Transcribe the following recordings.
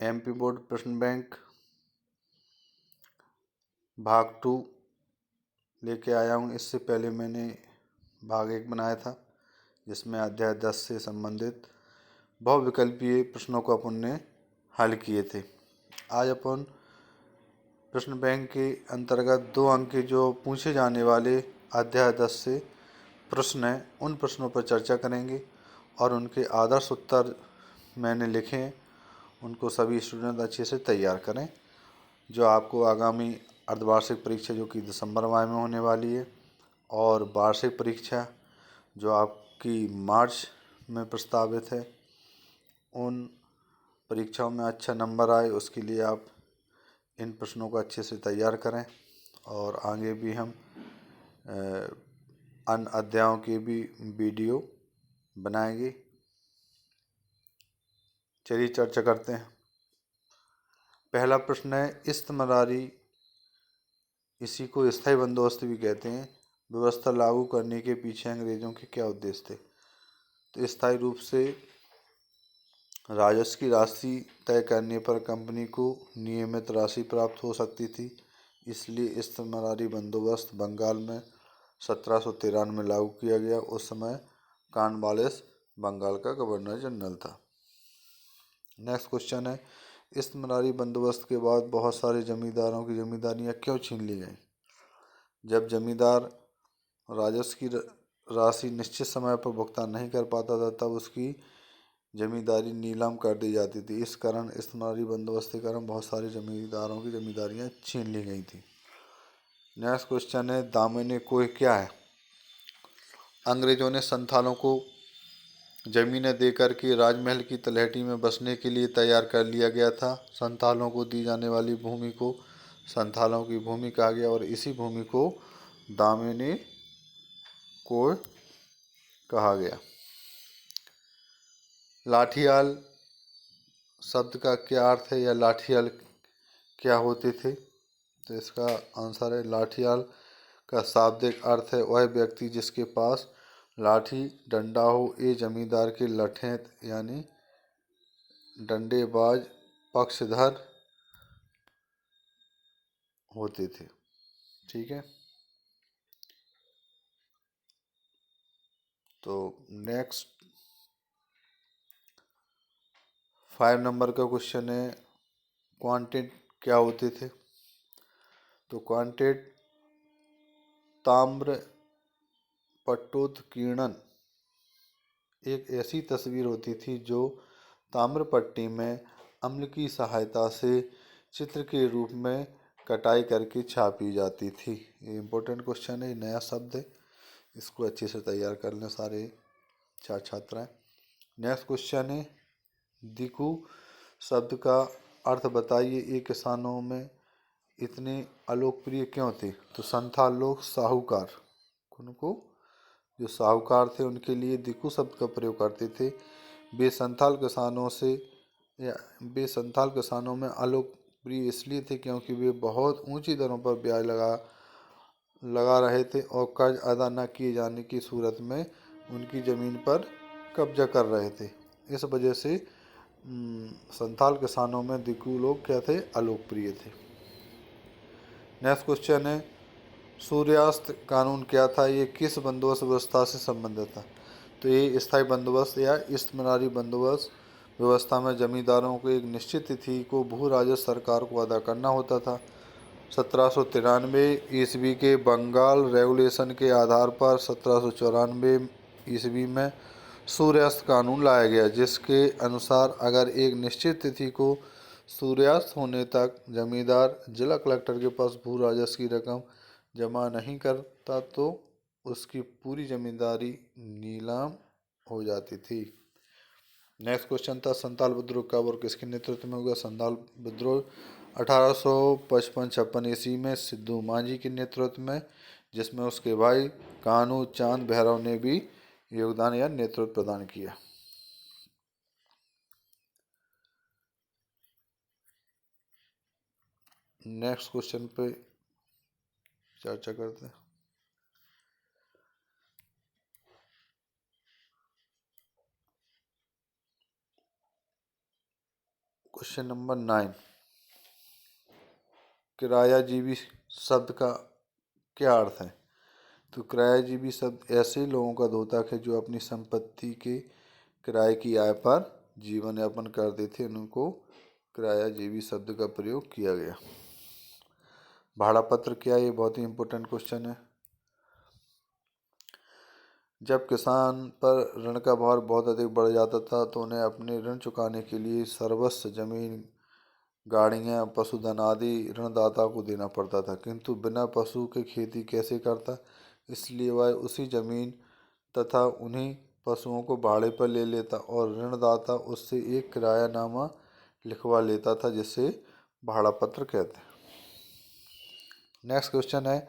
MP board प्रश्न bank भाग 2 लेके आया हूँ। इससे पहले मैंने भाग 1 बनाया था जिसमें अध्याय 10 से संबंधित बहुविकल्पीय प्रश्नों को अपन ने हल किए थे। आज अपन प्रश्न बैंक के अंतर्गत 2 अंक के जो पूछे जाने वाले अध्याय 10 से प्रश्न हैं उन प्रश्नों पर चर्चा करेंगे और उनके आदर्श उत्तर मैंने लिखे हैं, उनको सभी स्टूडेंट अच्छे से तैयार करें जो आपको आगामी अर्धवार्षिक परीक्षा जो कि दिसंबर माह में होने वाली है और वार्षिक परीक्षा जो आपकी मार्च में प्रस्तावित है, उन परीक्षाओं में अच्छा नंबर आए उसके लिए आप इन प्रश्नों को अच्छे से तैयार करें और आगे भी हम अन्य अध्यायों की भी वीडियो बनाएंगे। चलिए चर्चा करते हैं। पहला प्रश्न है, इस्तेमारी, इसी को स्थायी बंदोबस्त भी कहते हैं, व्यवस्था लागू करने के पीछे अंग्रेजों के क्या उद्देश्य थे? तो स्थायी रूप से राजस्व की राशि तय करने पर कंपनी को नियमित राशि प्राप्त हो सकती थी, इसलिए इस्तेमारी बंदोबस्त बंगाल में 1713 में लागू किया गया। उस समय कॉर्नवालिस बंगाल का गवर्नर जनरल था। नेक्स्ट क्वेश्चन है, इस्तेमारी बंदोबस्त के बाद बहुत सारे जमींदारों की जमींदारियां क्यों छीन ली गईं? जब जमींदार राजस्व की राशि निश्चित समय पर भुगतान नहीं कर पाता था तब उसकी जमींदारी नीलाम कर दी जाती थी। इस कारण इस्तेमारी बंदोबस्त के कारण बहुत सारे जमींदारों की जमींदारियां छीन ली गई थी। नेक्स्ट क्वेश्चन है, दामने कोय क्या है? अंग्रेजों ने संथालों को जमीनें देकर के राजमहल की तलहटी में बसने के लिए तैयार कर लिया गया था। संथालों को दी जाने वाली भूमि को संथालों की भूमि कहा गया और इसी भूमि को दामने कोय कहा गया। लाठियाल शब्द का क्या अर्थ है या लाठियाल क्या होते थे? तो इसका आंसर है, लाठियाल का शाब्दिक अर्थ है वह व्यक्ति जिसके पास लाठी डंडा हो। ये जमींदार के लठेत यानी डंडेबाज पक्षधर होते थे। ठीक है, तो नेक्स्ट 5 नंबर का क्वेश्चन है, क्वांटेट क्या होते थे? तो क्वांटेट ताम्र पट्टोत्कीर्णन एक ऐसी तस्वीर होती थी जो ताम्र पट्टी में अम्ल की सहायता से चित्र के रूप में कटाई करके छापी जाती थी। ये इम्पोर्टेंट क्वेश्चन है, नया शब्द है, इसको अच्छे से तैयार कर लें सारे छात्राएं। नेक्स्ट क्वेश्चन है, दिकू शब्द का अर्थ बताइए, ये किसानों में इतने अलोकप्रिय क्यों थे? तो संथाल लोग साहूकार, उनको जो साहूकार थे उनके लिए दिकू शब्द का प्रयोग करते थे। वे संथाल किसानों में अलोकप्रिय इसलिए थे क्योंकि वे बहुत ऊंची दरों पर ब्याज लगा रहे थे और कर्ज अदा न किए जाने की सूरत में उनकी ज़मीन पर कब्जा कर रहे थे। इस वजह से संथाल किसानों में दिकू लोग क्या थे? अलोकप्रिय थे। नेक्स्ट क्वेश्चन है, सूर्यास्त कानून क्या था? ये किस बंदोबस्त व्यवस्था से संबंधित था? तो ये स्थायी बंदोबस्त या इस्तेमारी बंदोबस्त व्यवस्था में जमींदारों को एक निश्चित तिथि को भू राजस्व सरकार को अदा करना होता था। 1793 ईस्वी के बंगाल रेगुलेशन के आधार पर 1794 ईस्वी में सूर्यास्त कानून लाया गया, जिसके अनुसार अगर एक निश्चित तिथि को सूर्यास्त होने तक जमींदार जिला कलेक्टर के पास भू राजस्व की रकम जमा नहीं करता तो उसकी पूरी जमींदारी नीलाम हो जाती थी। नेक्स्ट क्वेश्चन था, संथाल विद्रोह कब और किसके नेतृत्व में हुआ? संथाल विद्रोह 1855-56 ईस्वी में सिद्धू मांझी के नेतृत्व में, जिसमें उसके भाई कान्हू चांद भैरव ने भी योगदान या नेतृत्व प्रदान किया। नेक्स्ट क्वेश्चन पे चर्चा करते हैं। क्वेश्चन नंबर 9, किरायाजीवी शब्द का क्या अर्थ है? तो किरायाजीवी शब्द ऐसे लोगों का द्योतक है जो अपनी संपत्ति के किराए की आय पर जीवन यापन करते थे, उनको किरायाजीवी शब्द का प्रयोग किया गया। भाड़ा पत्र क्या है? ये बहुत ही इम्पोर्टेंट क्वेश्चन है। जब किसान पर ऋण का भार बहुत अधिक बढ़ जाता था तो उन्हें अपने ऋण चुकाने के लिए सर्वस्व जमीन, गाड़ियां, पशुधन आदि ऋणदाता को देना पड़ता था, किंतु बिना पशु के खेती कैसे करता, इसलिए वह उसी जमीन तथा उन्हीं पशुओं को भाड़े पर ले लेता और ऋणदाता उससे एक किरायानामा लिखवा लेता था, जिसे भाड़ा पत्र कहते हैं। नेक्स्ट क्वेश्चन है,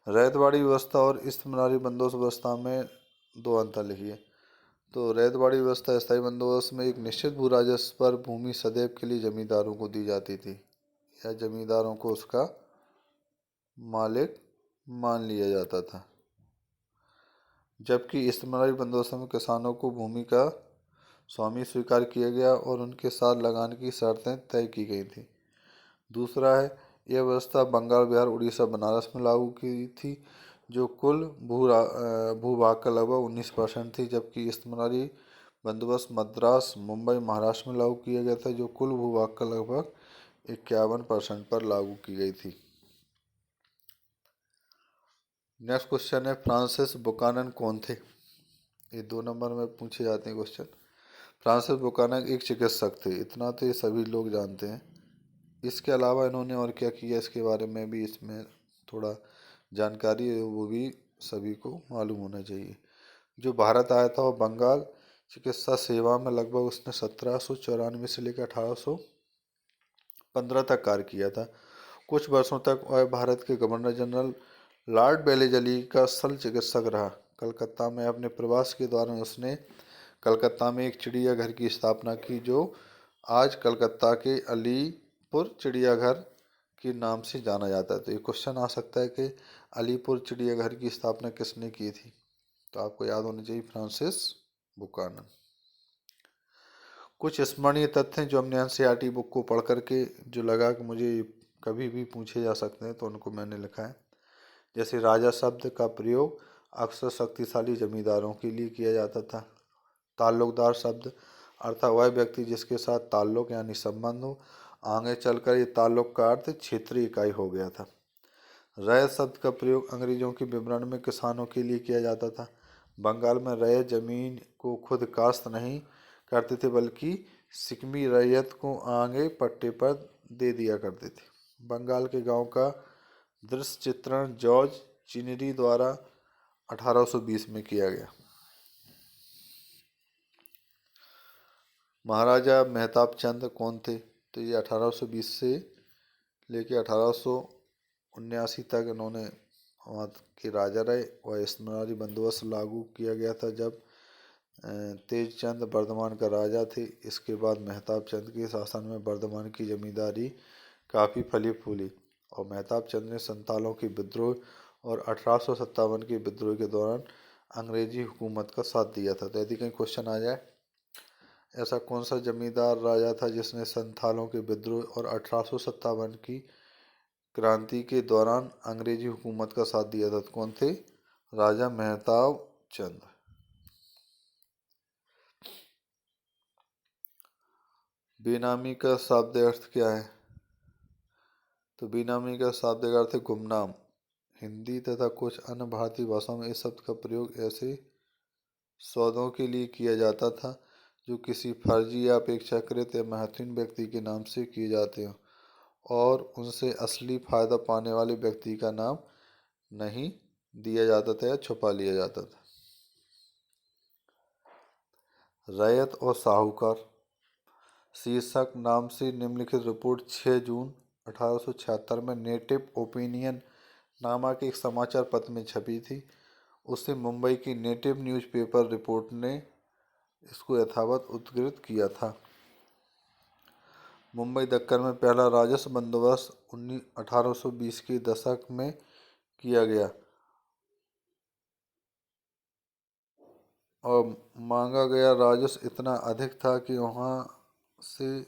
रैयतवाड़ी व्यवस्था और इस्तेमारी बंदोबस्त व्यवस्था में दो अंतर लिखिए। तो रैयतवाड़ी व्यवस्था स्थायी बंदोबस्त में एक निश्चित भू राजस्व पर भूमि सदैव के लिए जमींदारों को दी जाती थी या जमींदारों को उसका मालिक मान लिया जाता था, जबकि इस्तेमारी बंदोबस्त में किसानों को भूमि का स्वामी स्वीकार किया गया और उनके साथ लगान की शर्तें तय की गई थी। दूसरा है, यह व्यवस्था बंगाल, बिहार, उड़ीसा, बनारस में लागू की थी, जो कुल भूभाग का लगभग 19% थी, जबकि इस्तेमारी बंदोबस्त मद्रास, मुंबई, महाराष्ट्र में लागू किया गया था, जो कुल भूभाग का लगभग 51% पर लागू की गई थी। नेक्स्ट क्वेश्चन है, फ्रांसिस बुकानन कौन थे? ये 2 नंबर में पूछे जाते हैं क्वेश्चन। फ्रांसिस बुकानन एक चिकित्सक थे, इतना तो ये सभी लोग जानते हैं। इसके अलावा इन्होंने और क्या किया, इसके बारे में भी इसमें थोड़ा जानकारी है, वो भी सभी को मालूम होना चाहिए। जो भारत आया था वो बंगाल चिकित्सा सेवा में लगभग उसने 1794 से लेकर 1815 तक कार्य किया था। कुछ वर्षों तक वह भारत के गवर्नर जनरल लॉर्ड बेलेजली का स्थल चिकित्सक रहा। कलकत्ता में अपने प्रवास के दौरान उसने कलकत्ता में एक चिड़ियाघर की स्थापना की, जो आज कलकत्ता के अलीपुर चिड़ियाघर के नाम से जाना जाता है। तो ये क्वेश्चन आ सकता है कि अलीपुर चिड़ियाघर की स्थापना किसने की थी? तो आपको याद होना चाहिए, फ्रांसिस बुकानन। कुछ स्मरणीय तथ्य हैं जो हमने एनसीईआरटी बुक को पढ़ करके जो लगा कि मुझे कभी भी पूछे जा सकते हैं, तो उनको मैंने लिखा है। जैसे राजा शब्द का प्रयोग अक्सर शक्तिशाली जमींदारों के लिए किया जाता था। ताल्लुकदार शब्द अर्थात वह व्यक्ति जिसके साथ ताल्लुक यानी संबंध हो। आगे चलकर ये ताल्लुक का अर्थ क्षेत्रीय इकाई हो गया था। रैयत शब्द का प्रयोग अंग्रेजों के विवरण में किसानों के लिए किया जाता था। बंगाल में रैयत जमीन को खुद काश्त नहीं करते थे, बल्कि सिकमी रैयत को आगे पट्टे पर दे दिया करते थे। बंगाल के गांव का दृश्य चित्रण जॉर्ज चिनरी द्वारा 1820 में किया गया। महाराजा मेहताब चंद कौन थे? तो ये 1820 से लेके 1879 तक इन्होंने वहाँ के राजा रहे। वह इस्तेमारी बंदोबस्त लागू किया गया था जब तेजचंद बर्धमान का राजा थे। इसके बाद मेहताब चंद के शासन में बर्धमान की जमींदारी काफ़ी फली फूली और मेहताब चंद ने संतालों के विद्रोह और 1857 के विद्रोह के दौरान अंग्रेजी हुकूमत का साथ दिया था। तो यदि कहीं क्वेश्चन आ जाए, ऐसा कौन सा जमींदार राजा था जिसने संथालों के विद्रोह और 1857 की क्रांति के दौरान अंग्रेजी हुकूमत का साथ दिया था? तो कौन थे? राजा मेहताब चंद। बेनामी का शाब्दिक अर्थ क्या है? तो बेनामी का शाब्दिक अर्थ है गुमनाम। हिंदी तथा कुछ अन्य भारतीय भाषाओं में इस शब्द का प्रयोग ऐसे सौदों के लिए किया जाता था जो किसी फर्जी या अपेक्षाकृत या महत्वहीन व्यक्ति के नाम से किए जाते हों और उनसे असली फायदा पाने वाले व्यक्ति का नाम नहीं दिया जाता था या छुपा लिया जाता था। रैयत और साहूकार शीर्षक नाम से निम्नलिखित रिपोर्ट 6 जून 1876 में नेटिव ओपिनियन नामक एक समाचार पत्र में छपी थी। उसे मुंबई की नेटिव न्यूज़पेपर रिपोर्ट ने इसको यथावत उद्धृत किया था। मुंबई दक्कन में पहला राजस्व बंदोबस्त 1820 के दशक में किया गया और मांगा गया राजस्व इतना अधिक था कि वहाँ से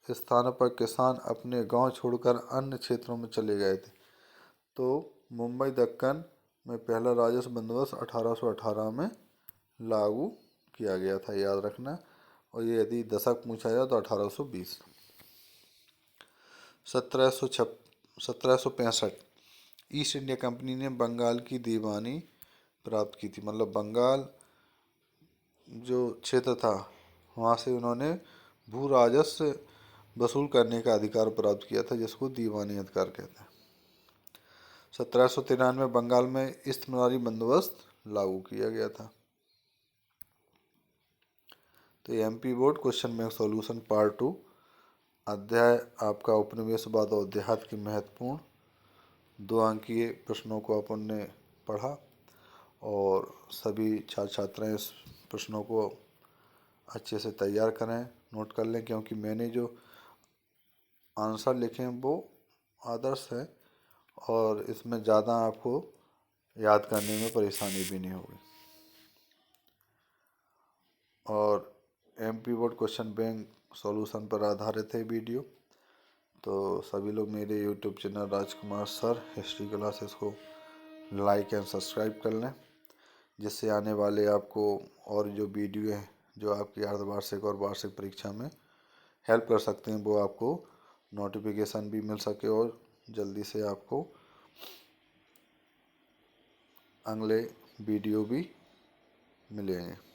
स्थानों पर किसान अपने गांव छोड़कर अन्य क्षेत्रों में चले गए थे। तो मुंबई दक्कन में पहला राजस्व बंदोबस्त 1818 में लागू किया गया था, याद रखना। और ये यदि दशक पूछा जाए तो 1820। 1765 ईस्ट इंडिया कंपनी ने बंगाल की दीवानी प्राप्त की थी। मतलब बंगाल जो क्षेत्र था वहाँ से उन्होंने भू राजस्व वसूल करने का अधिकार प्राप्त किया था, जिसको दीवानी अधिकार कहते हैं। 1793 बंगाल में इस्तीमारी बंदोबस्त लागू किया गया था। तो MP board question bank solution part 2 अध्याय आपका उपनिवेशवाद और देहात के महत्वपूर्ण 2 अंकीय प्रश्नों को अपन ने पढ़ा और सभी छात्र छात्राएं इस प्रश्नों को अच्छे से तैयार करें, नोट कर लें, क्योंकि मैंने जो आंसर लिखे हैं वो आदर्श है और इसमें ज़्यादा आपको याद करने में परेशानी भी नहीं होगी। और MP board question bank solution पर आधारित है वीडियो। तो सभी लोग मेरे यूट्यूब चैनल राजकुमार सर हिस्ट्री क्लासेस को लाइक एंड सब्सक्राइब कर लें, जिससे आने वाले आपको और जो वीडियो है जो आपकी अर्धवार्षिक और वार्षिक परीक्षा में हेल्प कर सकते हैं वो आपको नोटिफिकेशन भी मिल सके और जल्दी से आपको अगले वीडियो भी मिलेंगे।